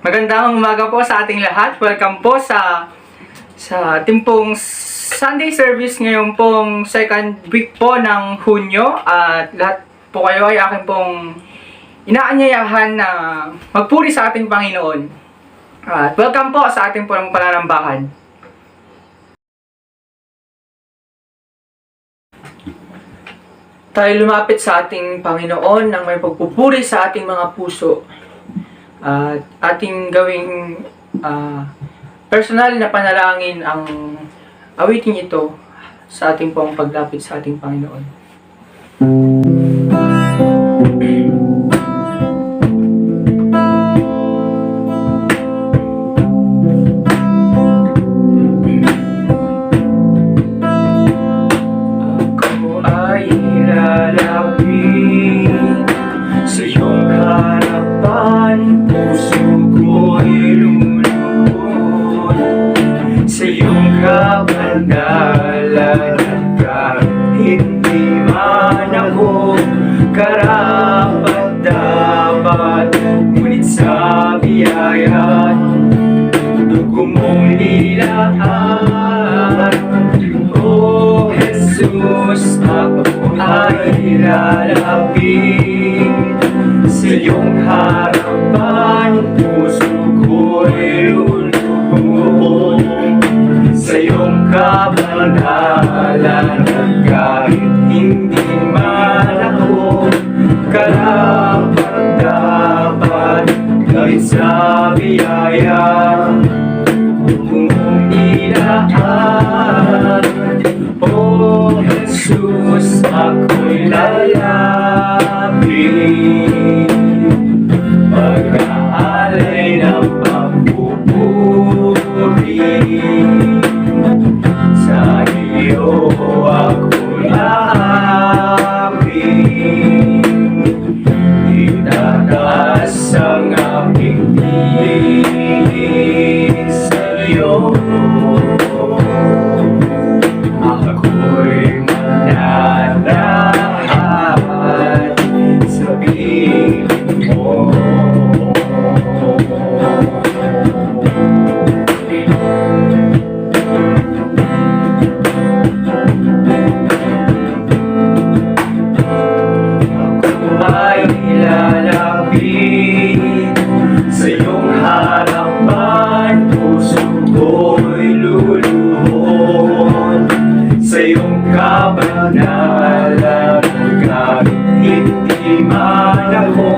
Magandang umaga po sa ating lahat. Welcome po sa ating pong Sunday service ngayon pong second week po ng Hunyo. At lahat po kayo ay aking pong inaanyayahan na magpuri sa ating Panginoon. At welcome po sa ating pong pananambahan. Tayo lumapit sa ating Panginoon nang may pagpupuri sa ating mga puso. At ating gawing personal na panalangin ang awitin ito sa ating pong paglapit sa ating Panginoon. Ako ay lalapit sa iyong harapan, puso ko'y lulubog sa iyong kabandalan. At kahit hindi man ako karapat-dapat, ngunit sa biyaya dugo mong nilaan, O Jesus, ako ay lalapit sa iyong harapan, puso ko'y lulubog sa iyong kabandalan. At kahit hindi man ako karapat-dapat, kahit sa biyaya kung nilaan, O Jesus, ako'y lalapit, pag-aalay ng pagpupuri sa iyo ako'y aawit. Itataas ang aking tinig sa iyo, ako'y mananahan sa piling mo. Ako ay lalapit sa iyong harapan, puso ko'y luluhod sa iyong kabandalan. Kahit hindi man ako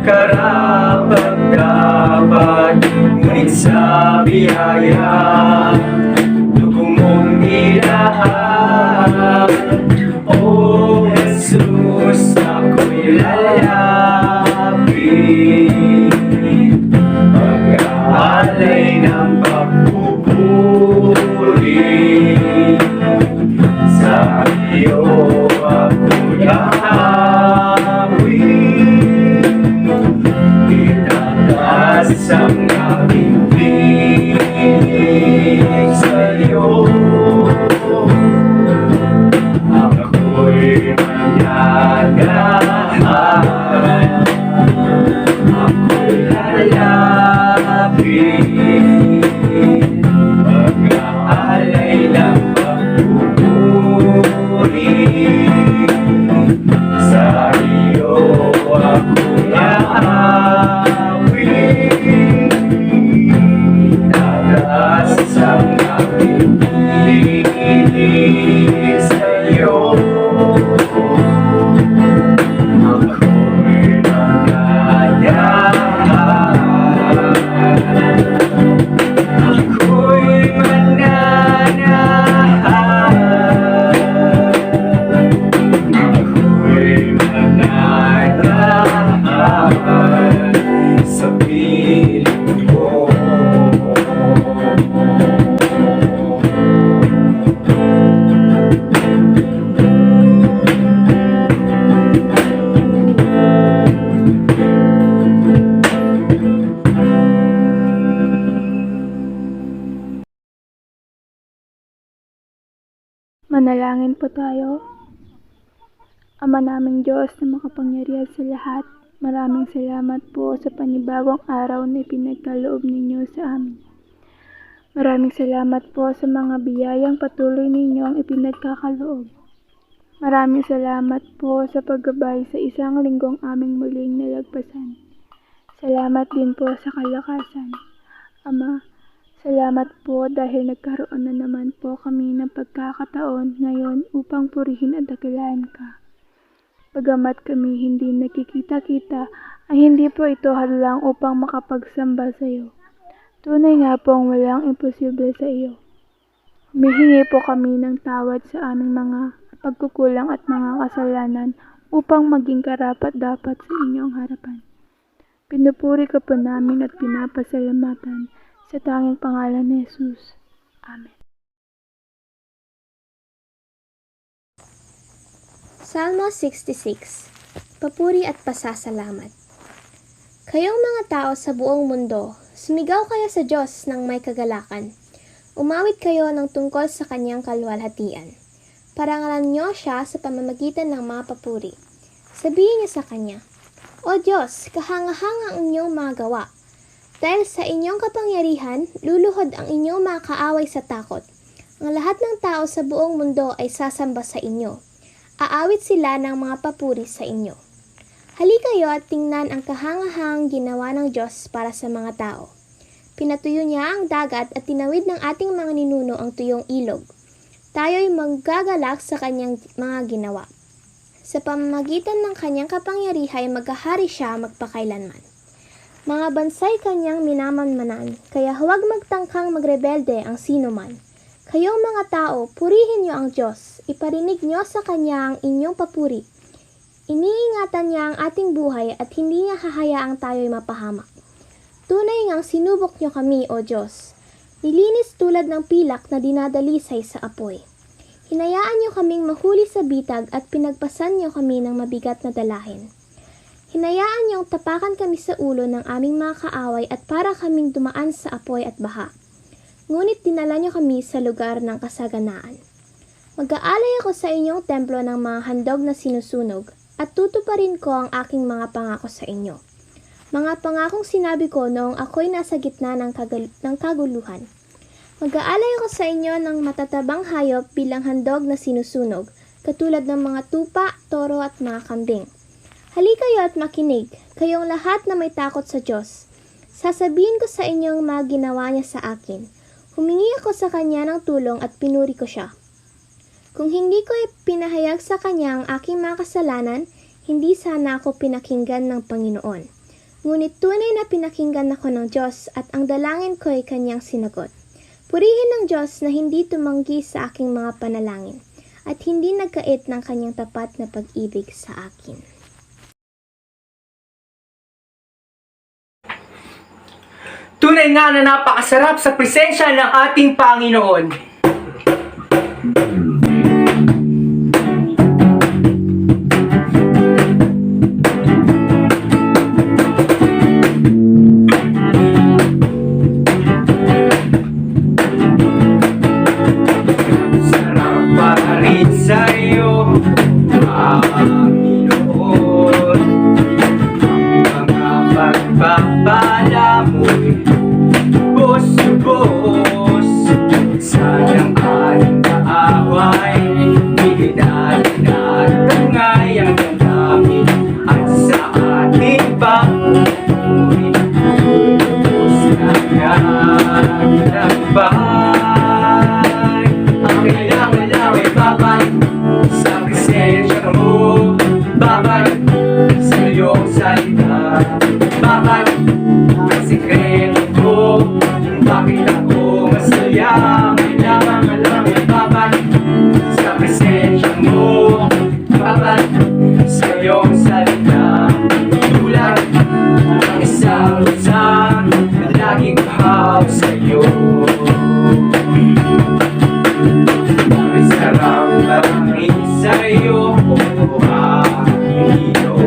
karapat-dapat, ngunit sa biyaya dugo mong nilaan, O Jesus, ako'y lalapit, pag-aalay ng pagpupuri sa iyo ako'y aawit. Itataas ang aking tinig sa iyo, ako'y mananahan, ako'y lalapit, pag-aalay ng pagpupuri sa iyo ako'y aawit. Itataas ang aking tinig sa iyo, ako'y mananahan, ako'y mananahan, ako'y mananahan sa piling mo. Manalangin po tayo. Ama naming Diyos na makapangyarihan sa lahat, Maraming salamat po sa panibagong araw na ipinagkaloob ninyo sa amin. Maraming salamat po sa mga biyayang patuloy ninyong ipinagkakaloob. Maraming salamat po sa paggabay sa isang linggong aming muling nalagpasan. Salamat din po sa kalakasan. Ama, salamat po dahil nagkaroon na naman po kami ng pagkakataon ngayon upang purihin at dakilain ka. Bagamat kami hindi nakikita-kita, ay hindi po ito hadlang upang makapagsamba sa iyo. Tunay nga pong walang imposible sa iyo. Humihingi po kami ng tawad sa aming mga pagkukulang at mga kasalanan upang maging karapat-dapat sa inyong harapan. Pinupuri ka po namin at pinapasalamatan sa tanging pangalan ni Jesus. Amen. Salmo 66. Papuri at pasasalamat. Kayong mga tao sa buong mundo, sumigaw kayo sa Diyos ng may kagalakan. Umawit kayo ng tungkol sa kanyang kaluwalhatian. Parangalan niyo siya sa pamamagitan ng mga papuri. Sabihin niyo sa kanya, O Diyos, kahanga-hanga ang inyong mga gawa. Dahil sa inyong kapangyarihan, luluhod ang inyong mga kaaway sa takot. Ang lahat ng tao sa buong mundo ay sasamba sa inyo. Aawit sila ng mga papuri sa inyo. Halikayo at tingnan ang kahangahangang ginawa ng Diyos para sa mga tao. Pinatuyo niya ang dagat at tinawid ng ating mga ninuno ang tuyong ilog. Tayo'y maggagalak sa kanyang mga ginawa. Sa pamamagitan ng kanyang kapangyarihan, maghahari siya magpakailanman. Mga bansay kanyang minamanmanan, kaya huwag magtangkang magrebelde ang sinuman. Kayong mga tao, purihin niyo ang Diyos. Iparinig niyo sa kanya ang inyong papuri. Iniingatan niya ang ating buhay at hindi niya hahayaang tayo'y mapahamak. Tunay ngang sinubok niyo kami, O Diyos. Nilinis tulad ng pilak na dinadalisay sa apoy. Hinayaan niyo kaming mahuli sa bitag at pinagpasan niyo kami ng mabigat na dalahin. Hinayaan niyong tapakan kami sa ulo ng aming mga kaaway at para kaming dumaan sa apoy at baha. Ngunit dinala niyo kami sa lugar ng kasaganaan. Mag-aalay ako sa inyong templo ng mga handog na sinusunog at tutuparin ko ang aking mga pangako sa inyo. Mga pangakong sinabi ko noong ako'y nasa gitna ng kaguluhan. Mag-aalay ako sa inyo ng matatabang hayop bilang handog na sinusunog, katulad ng mga tupa, toro at mga kambing. Halikayo at makinig, kayong lahat na may takot sa Diyos. Sasabihin ko sa inyong mga ginawa niya sa akin. Humingi ako sa kanya ng tulong at pinuri ko siya. Kung hindi ko pinahayag sa kanya ang aking mga kasalanan, hindi sana ako pinakinggan ng Panginoon. Ngunit tunay na pinakinggan ako ng Diyos at ang dalangin ko ay kanyang sinagot. Purihin ng Diyos na hindi tumanggi sa aking mga panalangin at hindi nagkait ng kanyang tapat na pag-ibig sa akin. Tunay nga na napakasarap sa presensya ng ating Panginoon. Sarap pa rin sa'yo, Panginoon. Ang mga pagpapala mo'y bus-bus. Sayang ating kaaway, bigyan at tangay ang damdamin. At sa ating pagpupuri, lubos na naglakbay. Ang kailangan lang ay babay sa presensya mo. Babay sa iyong salita. Babay ang sikreto ko. Bakit ako masaya? Kailangan lang ay babay sa presensya mo. Babay sa iyong salita. Tulad ng isang lusa na laging kahaw sa iyo. May sarap maraming sa iyo, O Panginoon.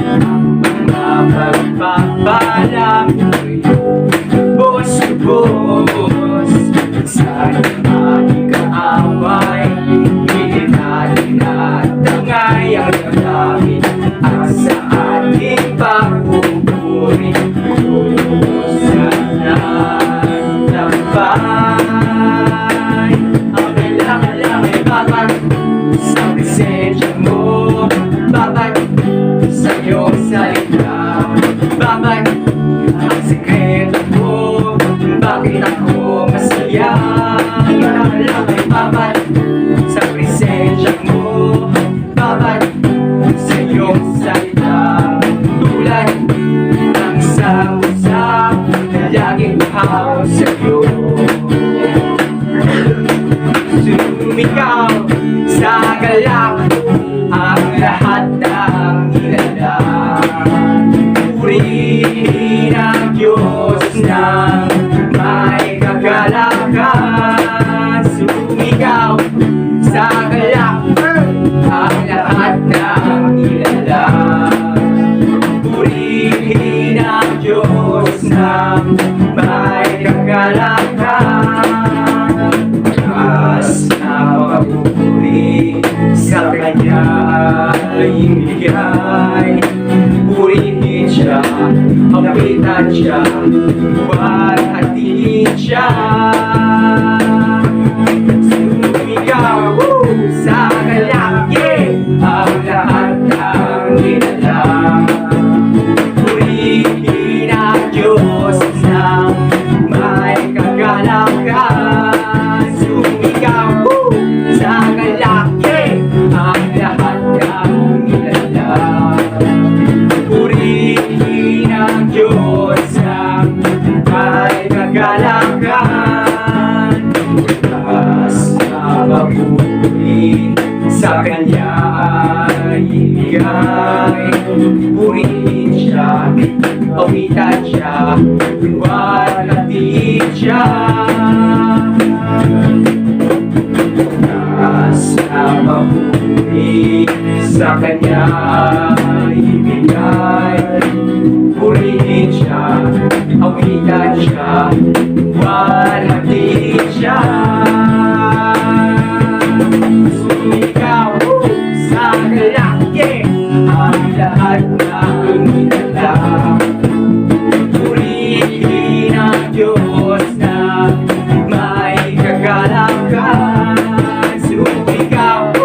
Ang mga pagpapala mo'y bus-bus. Sa aking kaaway, hindi natin at tangay ang damdamin. At sa Ang kailangan lang ay babad sa presensya mo, babad sa iyong salita, babad ang sikreto mo, bakit ako masaya. Ang kailangan lang ay babad sa presensya mo, babad sa iyong salita, tulad ng isang usap na laging buhaw sa iyo. Sumigaw sa galak ang lahat ng nilalang. Purihin ang Diyos ng may kagalakan. Sumigaw sa galak ang lahat ng nilalang. Purihin ang Diyos ng may kagalakan. Taas na mapupuri sa Kanya ay ibigay. Purihin siya, awitan siya, buhatin siya. Sumigaw sa Kanya, ang lahat ng nilalang. Purihin ang Diyos ng may kagalakan. Sumigaw sa kalaki ang lahat ng nilalang. Purihin ang Diyos ng may kagalakan. Taas na mapupuri sa Kanya ay ibigay. Purihin siya, awitan siya, buhatin siya. Taas na mapupuri sa Kanya ay ibigay. Purihin siya, awitan siya, buhatin siya. Sumigaw sa kalaki ang lahat ng nilalang. Purihin ang Diyos na may kagalakan. Sumigaw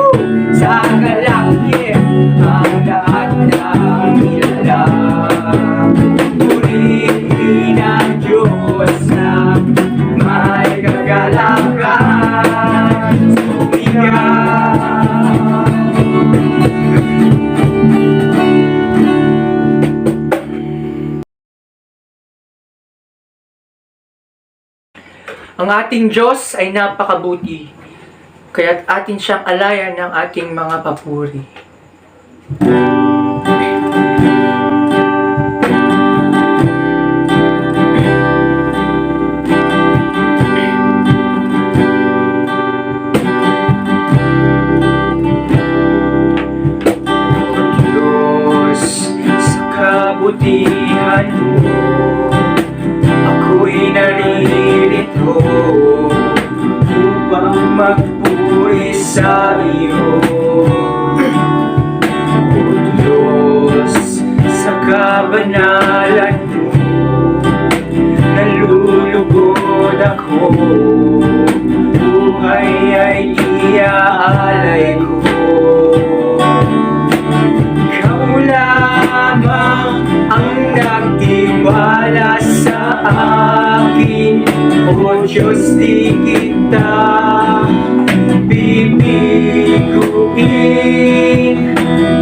sa kalaki ang lahat ng nilalang. Purihin ang Diyos na may kagalakan. Sumigaw. Ang ating Diyos ay napakabuti, kaya't atin siyang alayan ng ating mga papuri. O Diyos, sa kabutihan mo, ako'y naririto upang magpuri sa iyo. O Diyos, sa kabanalan mo, nalulugod ako, buhay ay iaalay ko. Ikaw lamang ang nagtiwala sa akin, O Diyos, di kita bibiguin.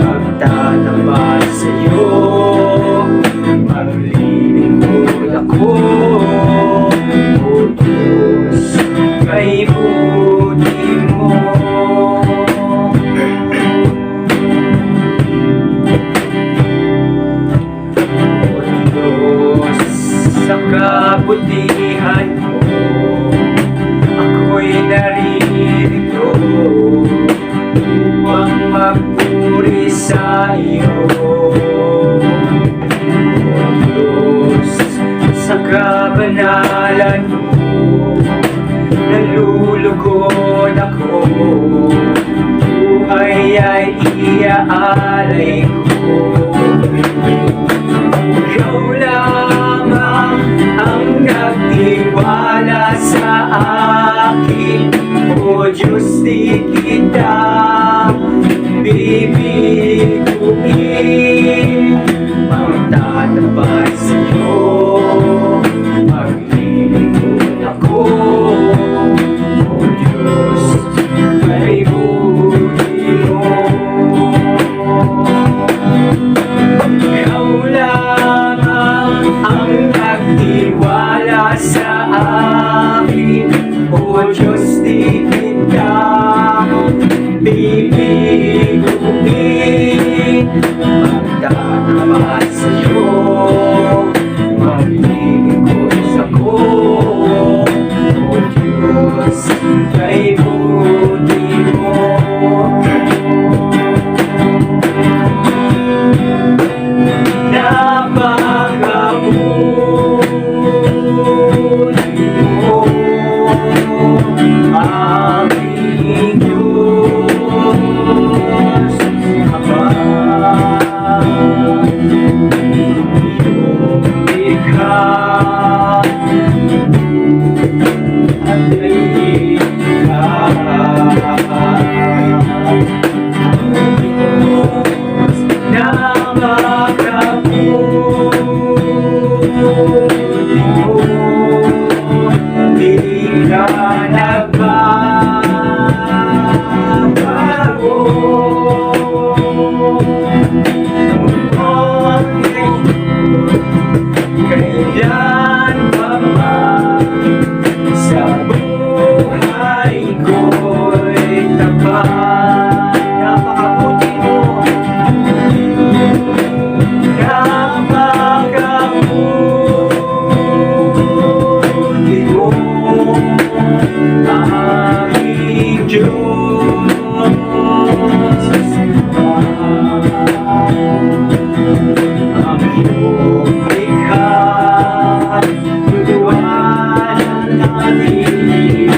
Magtatambal sa'yo, maglilingkod ako, O Diyos, kay buti mo. O Diyos, sa kabutihan mo, ako'y naririto upang magpuri sa iyo. O Diyos, sa kabanalan mo, nalulugod ako, buhay ay iaalay ko. Ikaw lamang ang nagtiwala sa akin, O Diyos di kita bibiguin. Magtatapat sa'yo, maglilingkod ako, O Diyos, may buti mo. Ikaw lamang ang nagtiwala sa akin, O Diyos di kita bibiguin. Magtatapat sa'yo, maglilingkod ako, O Diyos, kay buti mo. Napakabuti mo, aming Diyos, Ama. Iyong likha at likha, Diyos, napakabuti mo, di ka nagbabago. Kailan pa man sa buhay ko'y tapat. Napakabuti mo, napakabuti mo, aming Diyos. Ang iyong likha, tutuan natin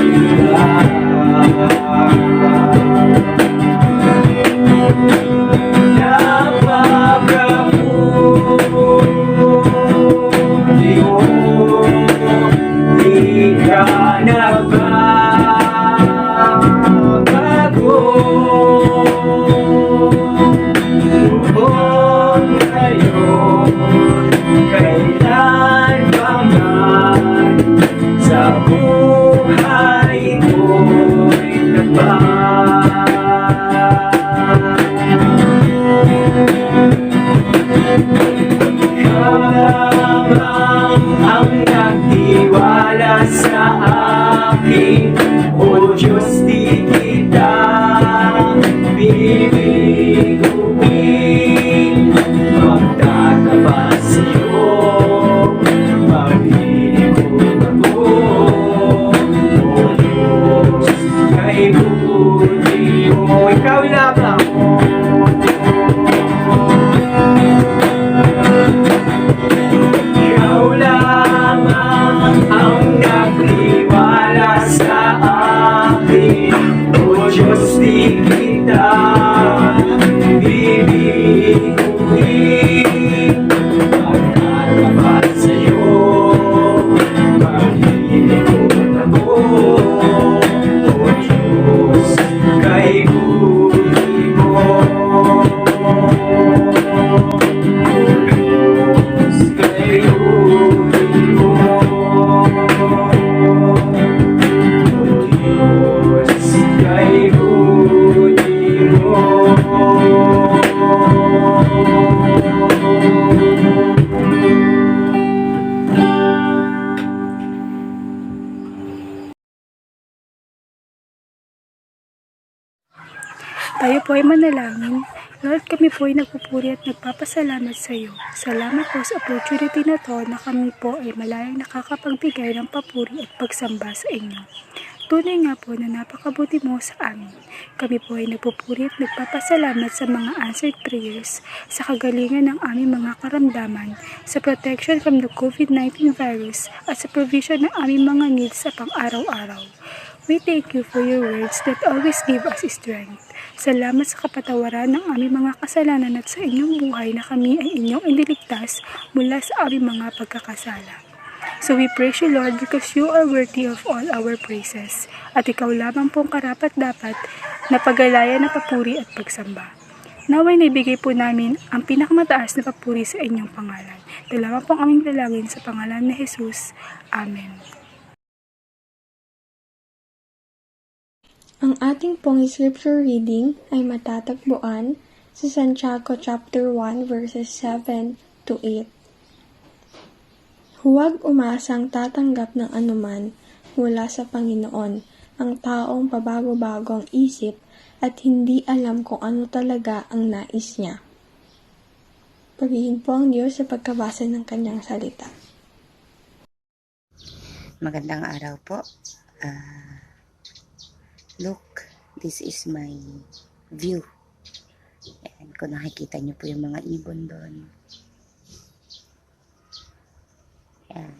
napakabuti mo, di ka nagbabago. Noon, ngayon, kailan pa man sa buhay ko'y tapat. Lamang ang nagtiwala sa akin, O Diyos di kita bibiguin. Magtatapat sa'yo, maglilingkod ako, O Diyos, kay buti mo. Ikaw lamang, ikaw lamang ang nagtiwala sa akin, O Diyos di kita bibiguin. Magtatapat sa'yo, maglilingkod ako, O Diyos, kay buti mo. Diyos, kay buti mo. Diyos, kay buti mo. Tayo po ay manalangin. Lord, kami po ay nagpupuri at nagpapasalamat sa iyo. Salamat po sa opportunity na to na kami po ay malayang nakakapagbigay ng papuri at pagsamba sa inyo. Tunay nga po na napakabuti mo sa amin. Kami po ay nagpupuri at nagpapasalamat sa mga answered prayers, sa kagalingan ng aming mga karamdaman, sa protection from the COVID-19 virus, at sa provision ng aming mga needs sa pang-araw-araw. We thank you for your words that always give us strength. Salamat sa kapatawaran ng aming mga kasalanan at sa inyong buhay na kami ay inyong iniligtas mula sa aming mga pagkakasala. So we praise you, Lord, because you are worthy of all our praises. At ikaw lamang pong karapat-dapat na pagalaya na papuri at pagsamba. Naway naibigay po namin ang pinakamataas na papuri sa inyong pangalan. Dalawa pong aming dalangin sa pangalan ni Jesus. Amen. Ang ating pong scripture reading ay matatagpuan sa Santiago chapter 1 verses 7 to 8. Huwag umasang tatanggap ng anuman mula sa Panginoon ang taong pabago-bago ang isip at hindi alam kung ano talaga ang nais niya. Pagiging po ang Diyos sa pagkabasa ng kanyang salita. Magandang araw po. Look, this is my view. Ayan, kung nakikita niyo po yung mga ibon doon. Ayan.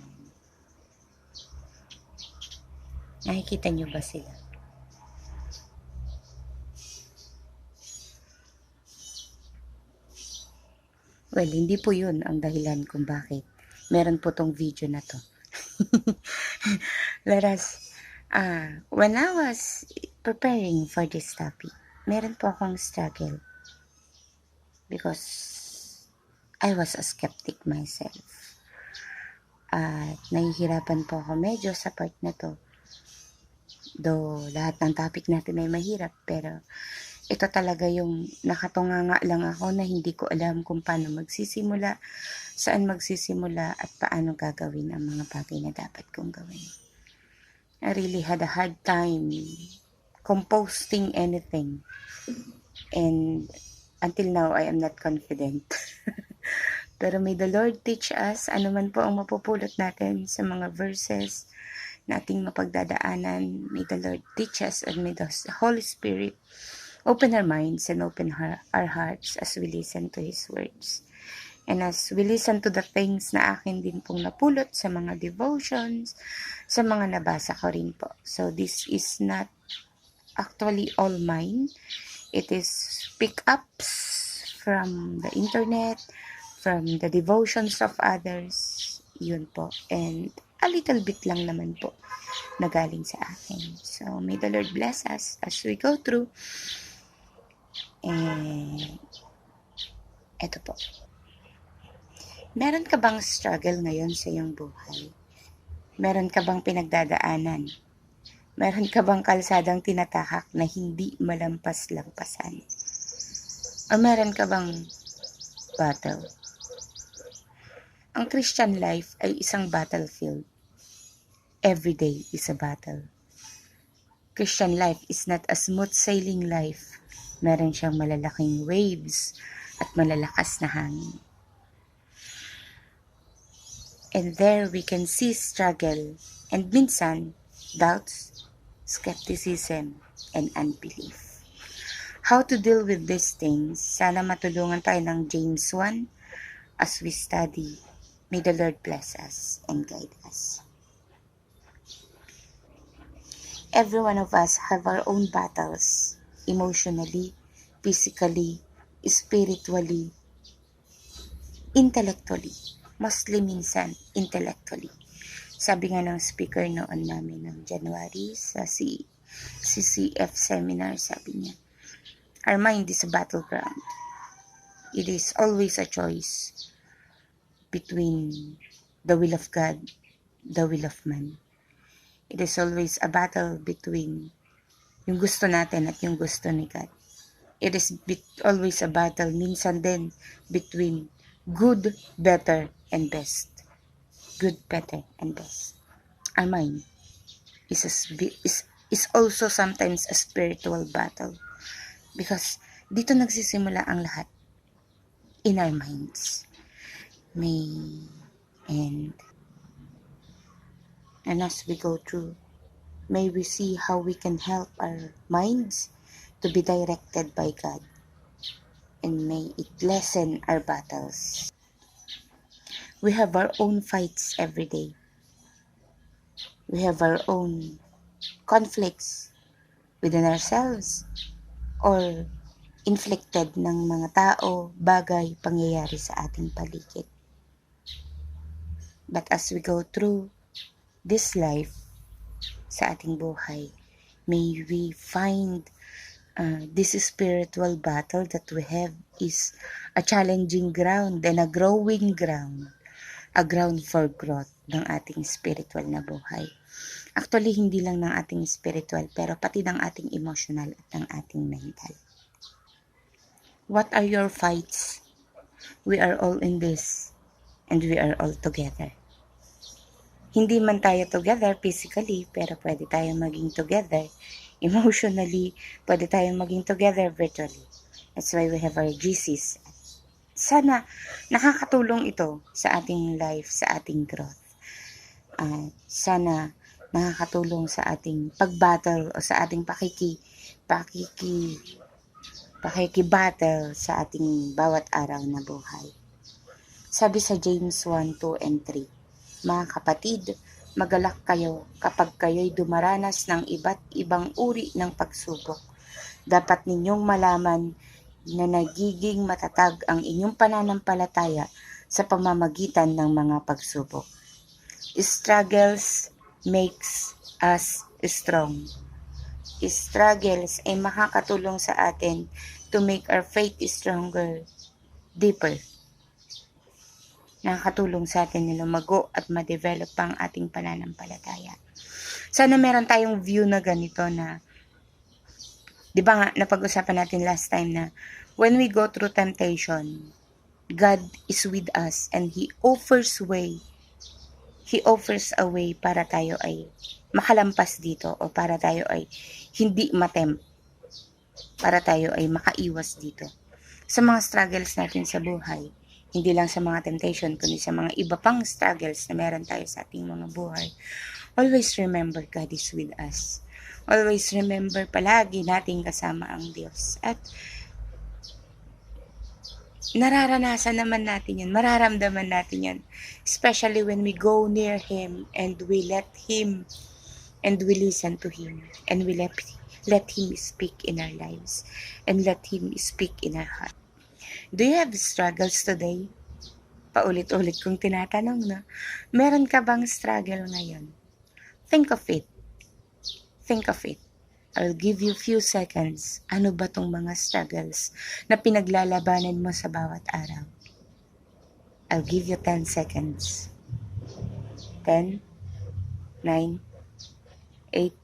Nakikita niyo ba sila? Well, hindi po yun ang dahilan kung bakit meron po tong video na to. Whereas, when I was preparing for this topic, meron po akong struggle because I was a skeptic myself. At nahihirapan po ako medyo sa part na to. Though lahat ng topic natin ay mahirap, pero ito talaga yung nakatunganga lang ako na hindi ko alam kung paano magsisimula, saan magsisimula, at paano gagawin ang mga bagay na dapat kong gawin. I really had a hard time composting anything. And until now, I am not confident. Pero may the Lord teach us, ano man po ang mapupulot natin sa mga verses na ating mapagdadaanan. May the Lord teach us, and may the Holy Spirit open our minds and open our hearts as we listen to His words. And as we listen to the things na akin din pong napulot sa mga devotions, sa mga nabasa ko rin po. So this is not actually all mine. It is pick-ups from the internet, from the devotions of others. Yun po. And a little bit lang naman po na galing sa akin. So may the Lord bless us as we go through. And eto po. Meron ka bang struggle ngayon sa iyong buhay? Meron ka bang pinagdadaanan? Meron ka bang kalsadang tinatahak na hindi malampas-lampasan? O meron ka bang battle? Ang Christian life ay isang battlefield. Every day is a battle. Christian life is not a smooth sailing life. Meron siyang malalaking waves at malalakas na hangin. And there we can see struggle and minsan doubts, skepticism, and unbelief. How to deal with these things? Sana matulungan tayo ng James 1 as we study. May the Lord bless us and guide us. Every one of us have our own battles, emotionally, physically, spiritually, intellectually. Mostly minsan, intellectually. Sabi nga ng speaker noon namin ng January sa CCF seminar, sabi niya, our mind is a battleground. It is always a choice between the will of God, the will of man. It is always a battle between yung gusto natin at yung gusto ni God. It is always a battle, minsan din, between good, better, and best. Good, better, and best. Our mind is also sometimes a spiritual battle. Because dito nagsisimula ang lahat. In our minds. And as we go through, may we see how we can help our minds to be directed by God. And may it lessen our battles. We have our own fights every day. We have our own conflicts within ourselves or inflicted ng mga tao, bagay, pangyayari sa ating paligid. But as we go through this life, sa ating buhay, may we find this spiritual battle that we have is a challenging ground and a growing ground, a ground for growth ng ating spiritual na buhay. Actually, hindi lang ng ating spiritual, pero pati ng ating emotional at ng ating mental. What are your fights? We are all in this, and we are all together. Hindi man tayo together physically, pero pwede tayong maging together emotionally, pwede tayong maging together virtually. That's why we have our GCs. Sana nakakatulong ito sa ating life, sa ating growth. Sana nakakatulong sa ating pag-battle o sa ating pakikibattle sa ating bawat araw na buhay. Sabi sa James 1, 2, and 3, mga kapatid, magalak kayo kapag kayo'y dumaranas ng iba't ibang uri ng pagsubok. Dapat ninyong malaman na nagiging matatag ang inyong pananampalataya sa pamamagitan ng mga pagsubok. Struggles makes us strong. Struggles ay makakatulong sa atin to make our faith stronger, deeper. Nakakatulong sa atin na lumago at ma-develop ang ating pananampalataya. Sana meron tayong view na ganito na, di ba nga, napag-usapan natin last time na when we go through temptation, God is with us and He offers a way para tayo ay makalampas dito o para tayo ay hindi matempt, para tayo ay makaiwas dito. Sa mga struggles natin sa buhay, hindi lang sa mga temptation, kundi sa mga iba pang struggles na meron tayo sa ating mga buhay. Always remember God is with us. Always remember palagi nating kasama ang Diyos. At nararanasan naman natin yan, mararamdaman natin yan. Especially when we go near Him and we let Him and we listen to Him and we let Him speak in our lives and let Him speak in our heart. Do you have struggles today? Paulit-ulit kong tinatanong na, meron ka bang struggle ngayon? Think of it. Think of it. I'll give you few seconds. Ano ba tong mga struggles na pinaglalabanan mo sa bawat araw? I'll give you 10 seconds. 10, 9, 8,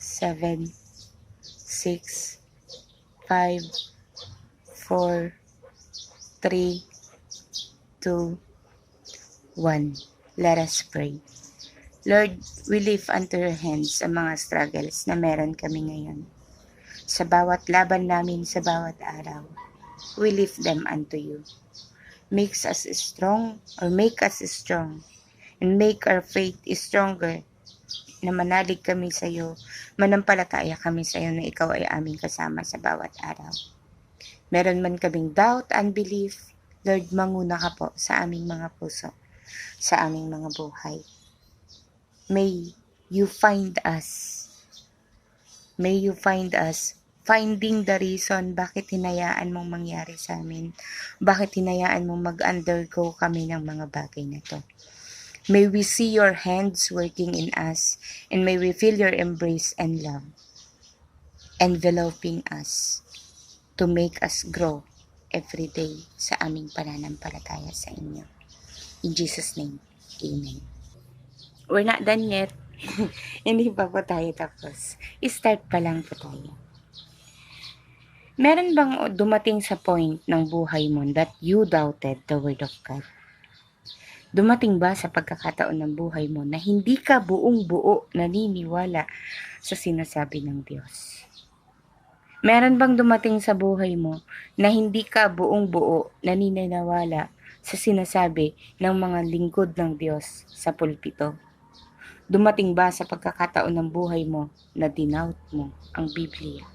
7, 6, 5, 4, 3, 2, 1. Let us pray. Lord, we lift unto your hands ang mga struggles na meron kami ngayon. Sa bawat laban namin sa bawat araw, we lift them unto you. Make us strong and make our faith stronger, na manalig kami sa iyo, manampalataya kami sa iyo na ikaw ay aming kasama sa bawat araw. Meron man kaming doubt, unbelief, Lord, manguna ka po sa aming mga puso, sa aming mga buhay. May you find us finding the reason bakit hinayaan mong mangyari sa amin, bakit hinayaan mong mag-undergo kami ng mga bagay na to. May we see your hands working in us, and may we feel your embrace and love, enveloping us to make us grow every day sa aming pananampalataya sa inyo. In Jesus' name, Amen. We're not done yet. Hindi pa po tayo tapos. I-start pa lang po tayo. Meron bang dumating sa point ng buhay mo that you doubted the Word of God? Dumating ba sa pagkakataon ng buhay mo na hindi ka buong-buo naniniwala sa sinasabi ng Diyos? Meron bang dumating sa buhay mo na hindi ka buong-buo naniniwala sa sinasabi ng mga lingkod ng Diyos sa pulpito? Dumating ba sa pagkakataon ng buhay mo na dinout mo ang Biblia?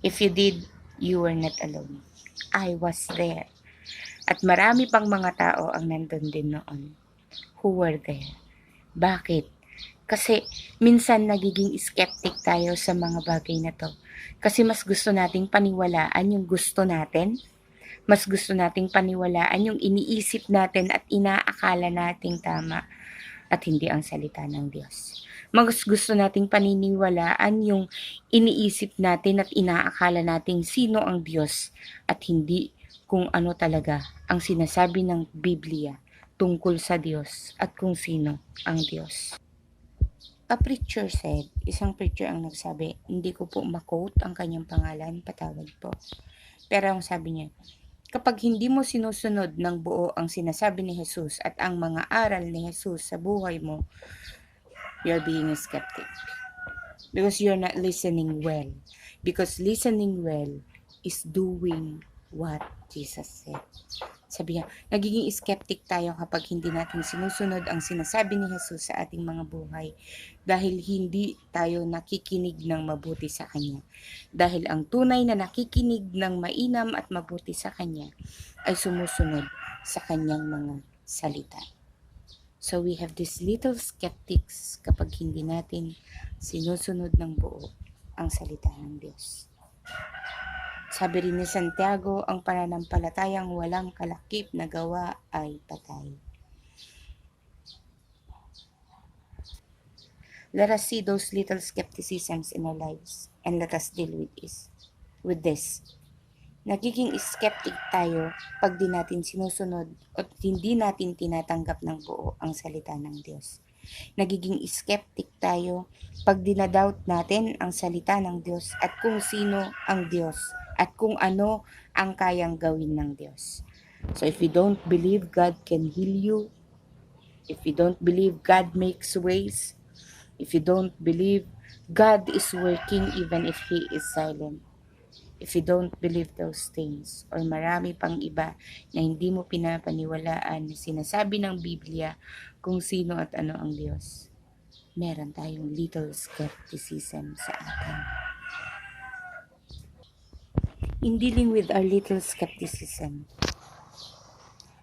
If you did, you were not alone. I was there. At marami pang mga tao ang nandun din noon who were there. Bakit? Kasi minsan nagiging skeptic tayo sa mga bagay na to. Kasi mas gusto nating paniwalaan yung gusto natin Mas gusto nating paniwalaan yung iniisip natin at inaakala nating tama at hindi ang salita ng Diyos. Mas gusto nating paniniwalaan yung iniisip natin at inaakala nating sino ang Diyos at hindi kung ano talaga ang sinasabi ng Biblia tungkol sa Diyos at kung sino ang Diyos. A preacher said, isang preacher ang nagsabi, hindi ko po ma-quote ang kanyang pangalan, patawad po. Pero ang sabi niya, kapag hindi mo sinusunod ng buo ang sinasabi ni Jesus at ang mga aral ni Jesus sa buhay mo, you're being a skeptic. Because you're not listening well. Because listening well is doing what Jesus said. Sabi niya, nagiging skeptic tayo kapag hindi natin sinusunod ang sinasabi ni Jesus sa ating mga buhay dahil hindi tayo nakikinig ng mabuti sa Kanya. Dahil ang tunay na nakikinig ng mainam at mabuti sa Kanya ay sumusunod sa Kanyang mga salita. So we have these little skeptics kapag hindi natin sinusunod ng buo ang salita ng Diyos. Sabi rin ni Santiago, ang pananampalatayang walang kalakip na gawa ay patay. Let us see those little skepticisms in our lives and let us deal with this. Nagiging skeptic tayo pag di natin sinusunod at hindi natin tinatanggap ng buo ang salita ng Diyos. Nagiging skeptic tayo pag dinadoubt natin ang salita ng Diyos at kung sino ang Diyos at kung ano ang kayang gawin ng Diyos. So if you don't believe God can heal you, if you don't believe God makes ways, if you don't believe God is working even if He is silent, if you don't believe those things, or marami pang iba na hindi mo pinapaniwalaan na sinasabi ng Biblia kung sino at ano ang Diyos, meron tayong little skepticism sa atin. In dealing with our little skepticism,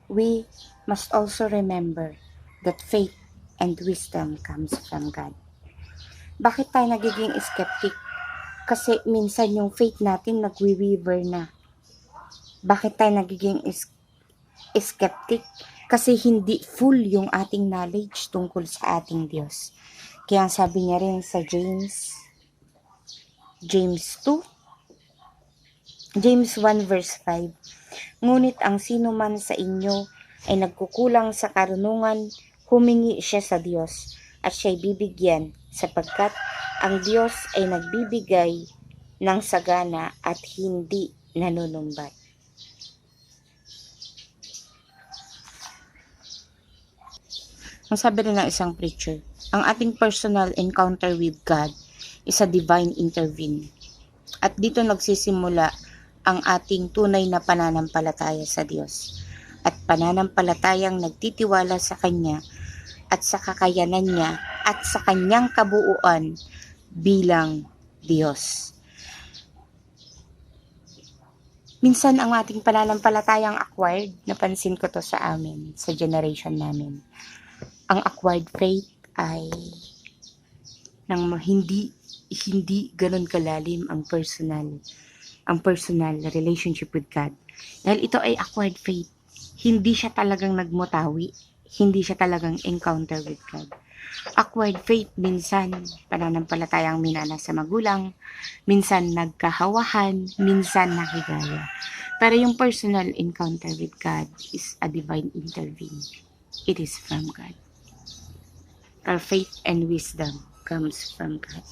we must also remember that faith and wisdom comes from God. Bakit tayo nagiging skeptic? Kasi minsan yung faith natin nagwi-waver na. Bakit tayo nagiging skeptic? Kasi hindi full yung ating knowledge tungkol sa ating Diyos. Kaya ang sabi niya rin sa James 1 verse 5, ngunit ang sino man sa inyo ay nagkukulang sa karunungan, humingi siya sa Diyos at siya'y bibigyan sapagkat ang Diyos ay nagbibigay ng sagana at hindi nanunumbat. Ang sabi rin ng isang preacher, ang ating personal encounter with God is a divine intervene. At dito nagsisimula ang ating tunay na pananampalataya sa Diyos. At pananampalatayang nagtitiwala sa Kanya at sa kakayanan niya at sa Kanyang kabuuan bilang Diyos. Minsan ang ating pananampalatayang acquired, napansin ko to sa amin, sa generation namin. Ang acquired faith ay nang hindi ganun kalalim ang personal relationship with God. Dahil ito ay acquired faith. Hindi siya talagang nagmutawi. Hindi siya talagang encounter with God. Acquired faith, minsan pananampalatayang minana sa magulang, minsan nagkahawahan, minsan nakigaya. Pero yung personal encounter with God is a divine intervene. It is from God. Our faith and wisdom comes from God.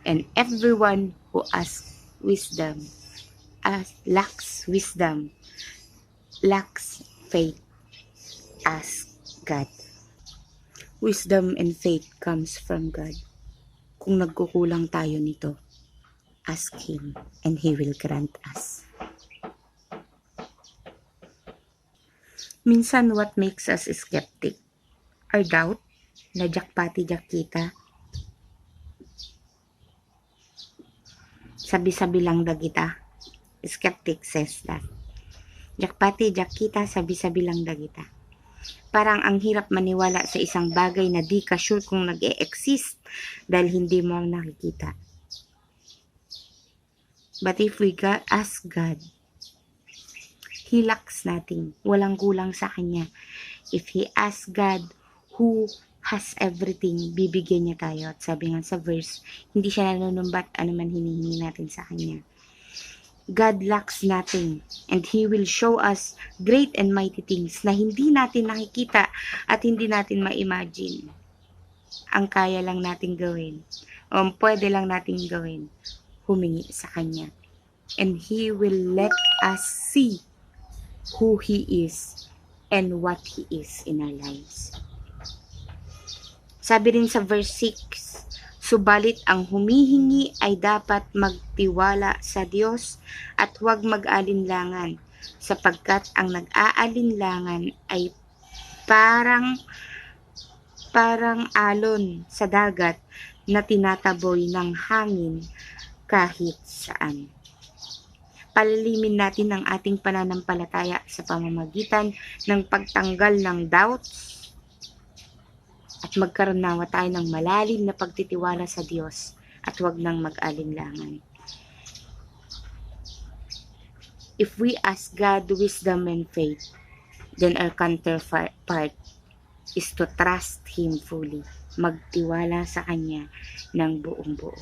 And everyone who asks wisdom, lacks wisdom, lacks faith, ask God. Wisdom and faith comes from God. Kung nagkukulang tayo nito, ask Him and He will grant us. Minsan what makes us skeptic? Our doubt na jakpati kita. Sabi-sabi lang dagita. Skeptic says that. Jakpati kita, sabi-sabi lang dagita. Parang ang hirap maniwala sa isang bagay na di ka sure kung nag-e-exist dahil hindi mo nakikita. But if we ask God, He lacks nothing. Walang kulang sa kanya. If he asks God who has everything, bibigyan niya tayo. At sabi nga sa verse, hindi siya nanunumbat anuman hinihingi natin sa kanya. God lacks nothing, and He will show us great and mighty things na hindi natin nakikita at hindi natin ma-imagine. Ang kaya lang natin gawin, o pwede lang natin gawin, humingi sa Kanya. And He will let us see who He is and what He is in our lives. Sabi rin sa verse 6, subalit ang humihingi ay dapat magtiwala sa Diyos at huwag mag-alinlangan, sapagkat ang nag-aalinlangan ay parang alon sa dagat na tinataboy ng hangin kahit saan. Palalimin natin ang ating pananampalataya sa pamamagitan ng pagtanggal ng doubts at magkaroon nawa tayo ng malalim na pagtitiwala sa Diyos at huwag nang mag-alinlangan. If we ask God wisdom and faith, then our counterpart is to trust Him fully. Magtiwala sa Kanya ng buong buo.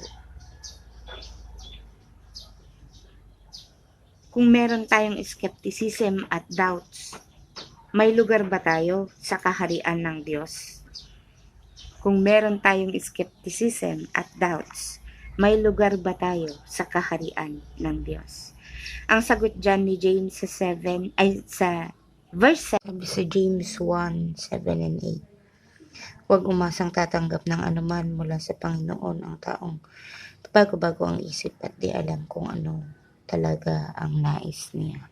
Kung meron tayong skepticism at doubts, may lugar ba tayo sa kaharian ng Diyos? Kung meron tayong skepticism at doubts, may lugar ba tayo sa kaharian ng Diyos? Ang sagot dyan ni James sa verse 7, sabi sa James 1, 7 and 8. Huwag umasang tatanggap ng anuman mula sa Panginoon ang taong bago-bago ang isip at di alam kung ano talaga ang nais niya.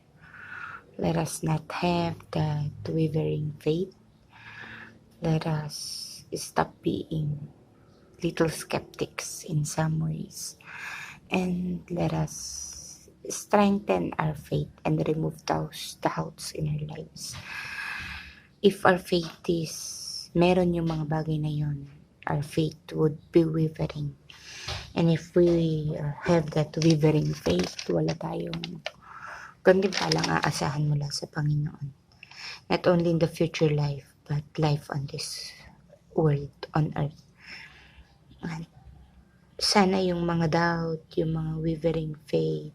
Let us not have that wavering faith. Let us stop being little skeptics in some ways, and let us strengthen our faith and remove those doubts in our lives. If our faith is meron yung mga bagay na yun, our faith would be wavering. And if we have that wavering faith, wala tayong kundi palang aasahan mula sa Panginoon. Not only in the future life, but life on this world, on earth. And sana yung mga doubt, yung mga wavering faith,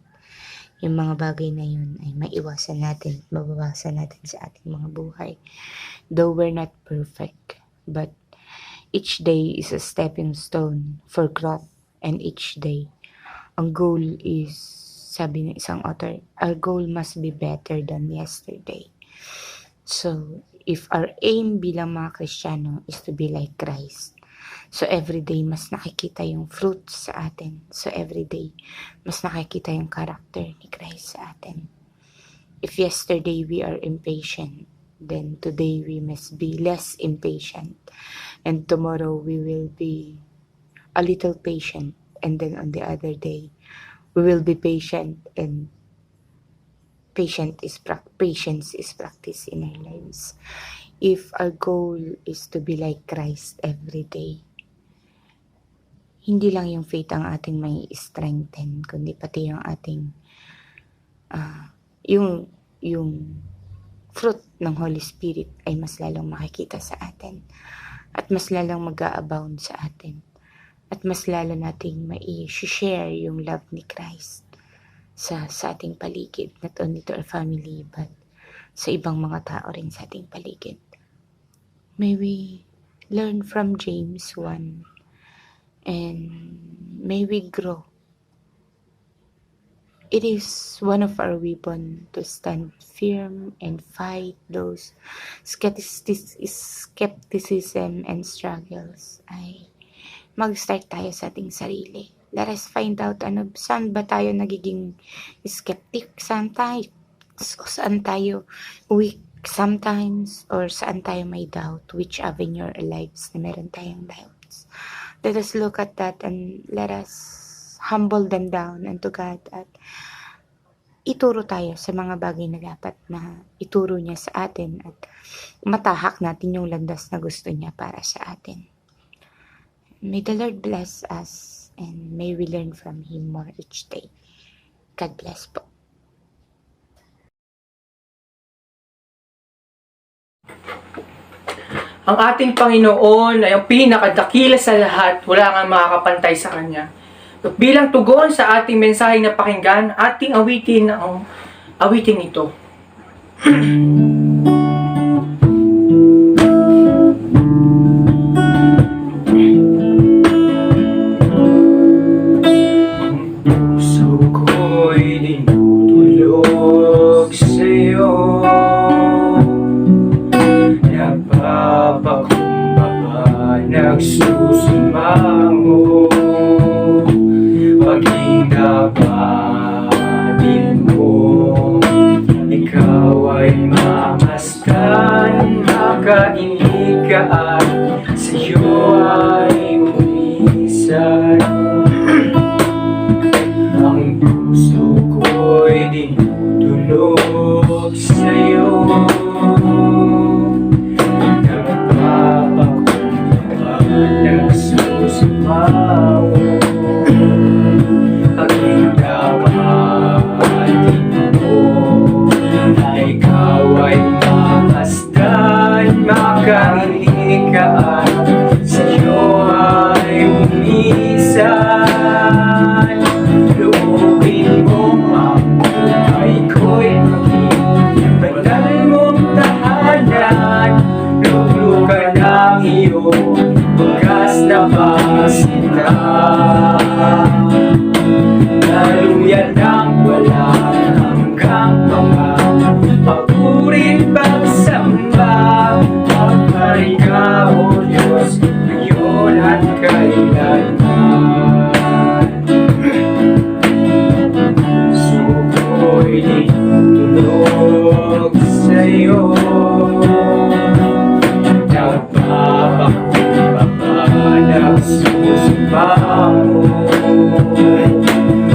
yung mga bagay na yun ay maiwasan natin, mabawasan natin sa ating mga buhay. Though we're not perfect, but each day is a stepping stone for growth, and each day, ang goal is, sabi ng isang author, our goal must be better than yesterday. So, if our aim bilang mga Kristiyano is to be like Christ, so everyday mas nakikita yung fruit sa atin. So everyday mas nakikita yung character ni Christ sa atin. If yesterday we are impatient, then today we must be less impatient. And tomorrow we will be a little patient. And then on the other day, we will be patient, and patience is practiced in our lives. If our goal is to be like Christ every day, hindi lang yung faith ang ating may strengthen, kundi pati yung ating yung fruit ng Holy Spirit ay mas lalong makikita sa atin at mas lalong mag-a-abound sa atin at mas lalo nating mai-share yung love ni Christ sa ating paligid, not only to our family but sa ibang mga tao rin sa ating paligid. May we learn from James 1 and may we grow. It is one of our weapons to stand firm and fight those skepticism and struggles. Ay mag-start tayo sa ating sarili. Let us find out saan ba tayo nagiging skeptic, saan tayo weak sometimes, or saan tayo may doubt, which avenue our lives na meron tayong doubts. Let us look at that and let us humble them down unto God at ituro tayo sa mga bagay na dapat na ituro niya sa atin at matahak natin yung landas na gusto niya para sa atin. May the Lord bless us and may we learn from Him more each day. God bless po. Ang ating Panginoon ay ang pinakadakila sa lahat, wala nga makakapantay sa Kanya. At bilang tugon sa ating mensahe na pakinggan, ating awitin ang awitin ito. Puso ko'y dinudulog sa'yo, napapakumbaba, nagsusumango, paging dapatin mo, ikaw ay mamasdan, makainig ka at sa'yo ay umisan. Ang puso ko'y dinudulog sa'yo, nagpapakumbaba, nagsusumaw, paging dapatin mo, na ikaw ay mamasdan, makainig ka at sa'yo ay umisan. Loobin mo ang buhay ko'y maging banal mong tahanan, luglugan ang iyong wagas na pasinta. Daluyan ng walang hanggang mga papurit pagsamba, magpari ka, O Diyos, ngayon at kailanman. Suko'y dinudulog sa'yo, nagpapakumbaba, nagsusumango,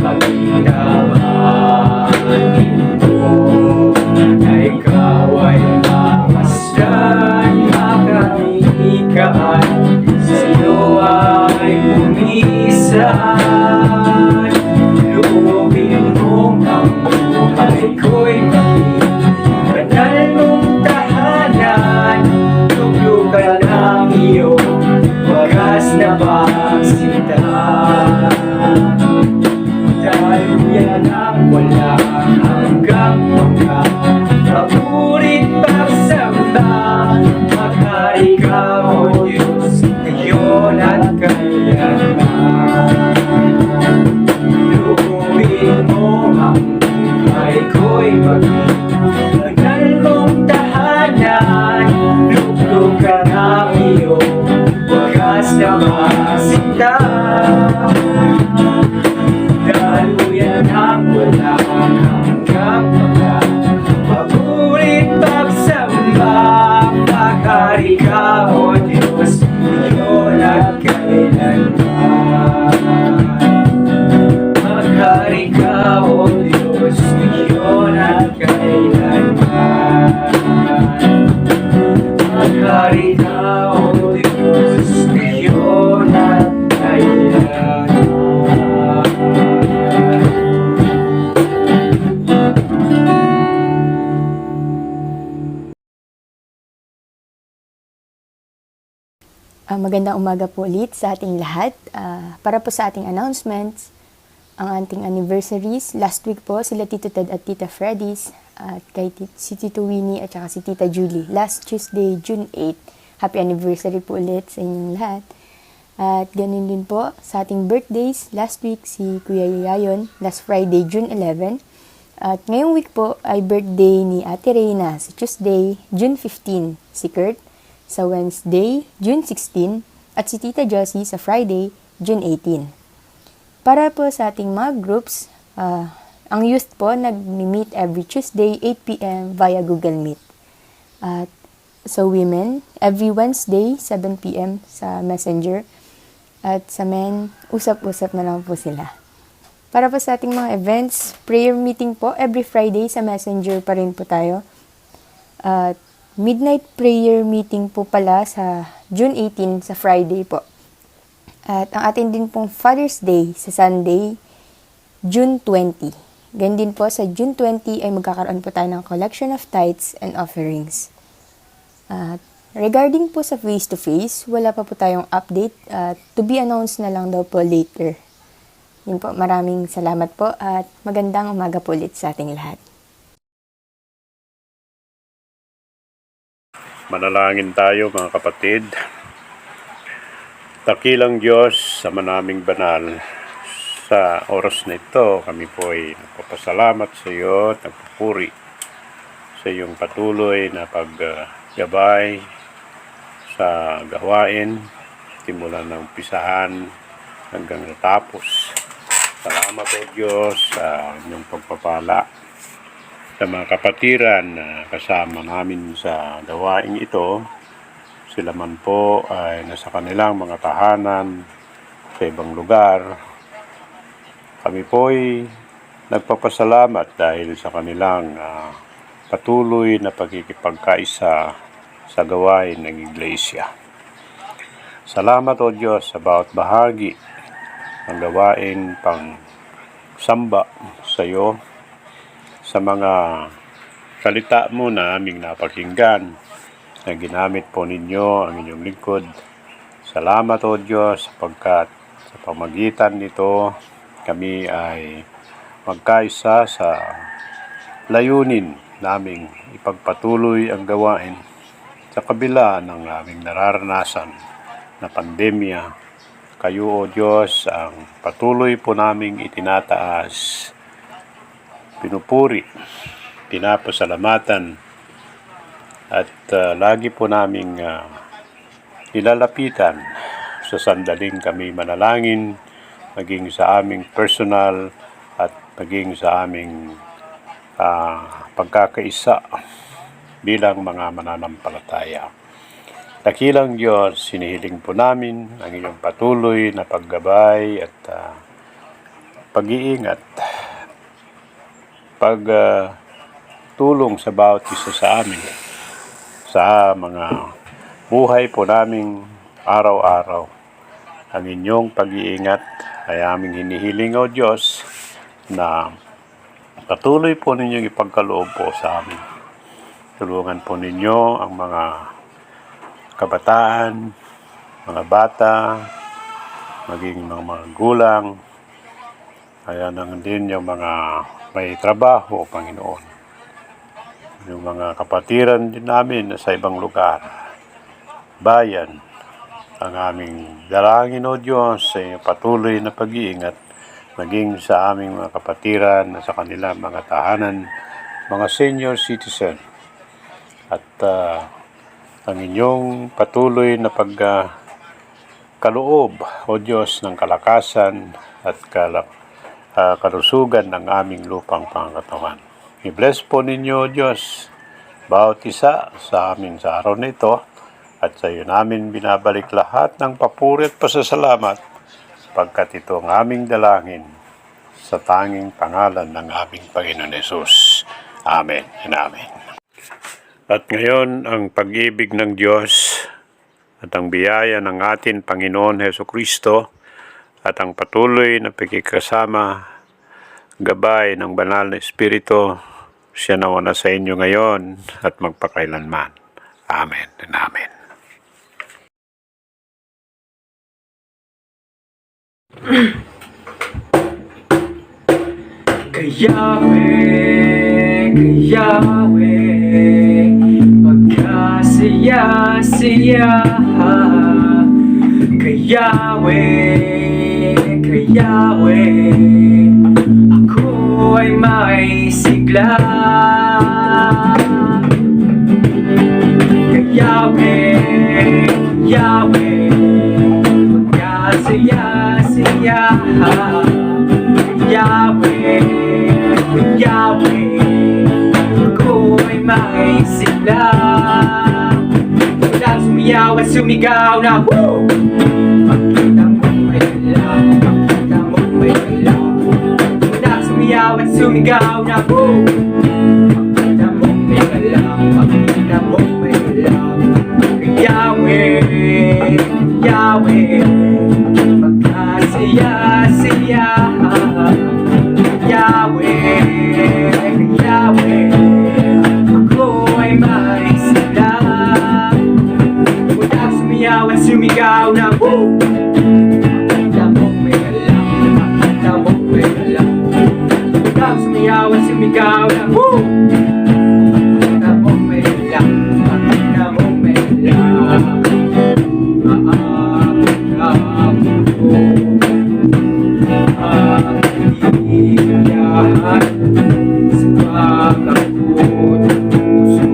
paging dapatin mo, na ikaw ay mamasdan, makainig ka at sa'yo ay umisan. Loobin mo ang buhay ko'y maging banal mong tahanan, luglugan ang iyong wagas na pagsinta. Daluyan ang walang hanggang mga papurit pagsamba, maghari ka, O Diyos, ngayon at kailanman. Loobin mo ang buhay ko'y maging banal mong tahanan, luglugan ang iyong wagas na pasinta. Daluyan ang walang hanggang mga papurit pagsamba, maghari ka, O Diyos, ngayon at kailanman. Maghari ka, O Diyos, ngayon at kailanman. Maghari ka, O Diyos, ngayon at kailanman. Magandang umaga po ulit sa ating lahat. Para po sa ating announcements, ang ating anniversaries, last week po sila Tito Ted at Tita Freddy's, at si Tito Winnie at saka si Tita Julie. Last Tuesday, June 8. Happy anniversary po ulit sa inyong lahat. At ganun din po sa ating birthdays, last week si Kuya Yayon, last Friday, June 11. At ngayong week po ay birthday ni Ate Reyna sa Tuesday, June 15, si Kurt sa Wednesday, June 16, at si Tita Josie sa Friday, June 18. Para po sa ating mga groups, ang youth po nag-meet every Tuesday, 8 p.m. via Google Meet. At sa women, every Wednesday, 7 p.m. sa Messenger. At sa men, usap-usap na lang po sila. Para po sa ating mga events, prayer meeting po, every Friday sa Messenger pa rin po tayo. At midnight prayer meeting po pala sa June 18 sa Friday po. At ang atin din pong Father's Day sa Sunday, June 20. Ganyan din po sa June 20 ay magkakaroon po tayo ng collection of tithes and offerings. At regarding po sa face-to-face, wala pa po tayong update. To be announced na lang daw po later. Yun po, maraming salamat po at magandang umaga po ulit sa ating lahat. Manalangin tayo mga kapatid. Dakilang Diyos, Ama naming banal, sa oras na ito, kami po ay nagpapasalamat sa iyo at nagpupuri sa iyong patuloy na paggabay sa gawain, simulan ng umpisahan hanggang natapos. Salamat o Diyos sa inyong pagpapala sa mga kapatiran na kasama namin sa gawain ito. Sila man po ay nasa kanilang mga tahanan sa ibang lugar. Kami po ay nagpapasalamat dahil sa kanilang patuloy na pagkikipagkaisa sa gawain ng Iglesia. Salamat o Diyos sa bawat bahagi ng gawain pang samba sa iyo, sa mga salita mo na aming napakinggan na ginamit po ninyo ang inyong lingkod. Salamat o Diyos sapagkat sa pamagitan nito kami ay magkaisa sa layunin naming ipagpatuloy ang gawain sa kabila ng aming nararanasan na pandemya. Kayo o Diyos ang patuloy po naming itinataas, pinupuri, pinapasalamatan at lagi po naming ilalapitan sa sandaling kami manalangin, maging sa aming personal at maging sa aming pagkakaisa bilang mga mananampalataya. Dakilang Diyos, sinihiling po namin ang iyong patuloy na paggabay at pag-iingat, pagtulong sa bawat isa sa amin, sa mga buhay po naming araw-araw. Ang inyong pag-iingat ay aming hinihiling o Diyos na patuloy po ninyong ipagkaloob po sa amin. Tulungan po ninyo ang mga kabataan, mga bata, maging mga gulang, kaya nang din yung mga may trabaho, Panginoon. Yung mga kapatiran din namin sa ibang lugar, bayan, ang aming dalangin o Diyos sa iyong patuloy na pag-iingat, maging sa aming mga kapatiran sa kanilang mga tahanan, mga senior citizen, at ang inyong patuloy na pagkaloob o Diyos ng kalakasan at kalusugan ng aming lupang pangkatawan. I-bless po ninyo o Diyos bawat isa sa amin sa araw na ito at sa iyo namin binabalik lahat ng papuri at pasasalamat pagkat ito ang aming dalangin sa tanging pangalan ng aming Panginoon Hesus. Amen and Amen. At ngayon, ang pag-ibig ng Diyos at ang biyaya ng ating Panginoon Hesukristo at ang patuloy na pagkikasama, gabay ng banal na Espiritu, siya nauna sa inyo ngayon at magpakailanman. Amen and Amen. Yahweh, pagkasaya-saya kay Yahweh, ako ay may sigla. Kay Yahweh, pagkasaya-saya kay Yahweh, ako ay may sigla. Walang sumiyaw at sumigaw na woo! Makita mo may galaw, makita mo may galaw. Walang sumiyaw at sumigaw na woo! Makita mo may galaw, makita mo may galaw. Kay Yahweh, pagkasaya-saya Yahweh, ako ay may sigla. sumigaw na woo! Makita mong may alam, makita mong may alam. Ikaw sumiyaw at sumigaw na woo! Makita mong may alam, makita mong may alam. Maakap ko ang hiligahan sa pagkakot ng puso.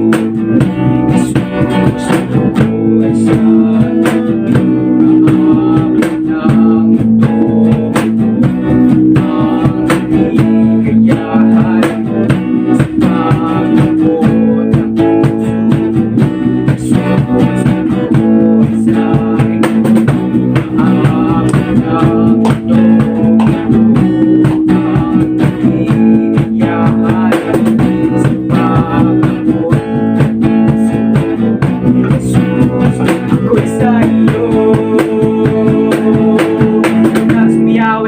Isusuko ko ay sa maakap ng ito. Ang hiligayahan sa pagkakot ng puso. Isusuko ay sa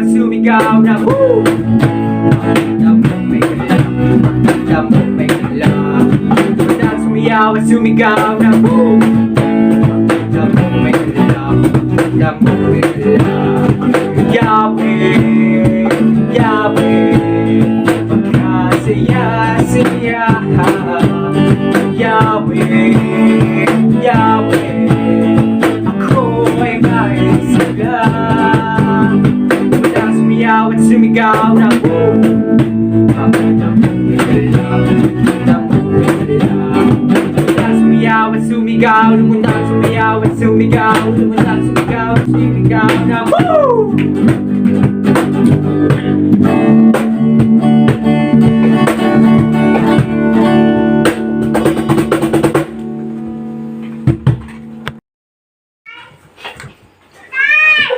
sumigaw na woo! Makita mo may alam, makita mo may alam. Basta sumiyaw at sumigaw na woo! Makita mo may alam, makita mo may alam. Yahweh, Yahweh, pagkasaya-saya. Yahweh, Yahweh, ako ay may sila. Sumiyaw at sumigaw na woo! Makita mo may alam, makita mo may alam. Lumutang sumiyaw at sumigaw, lumutang sumiyaw at sumigaw, lumutang sumigaw at sumigaw na woo!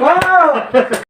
Wow!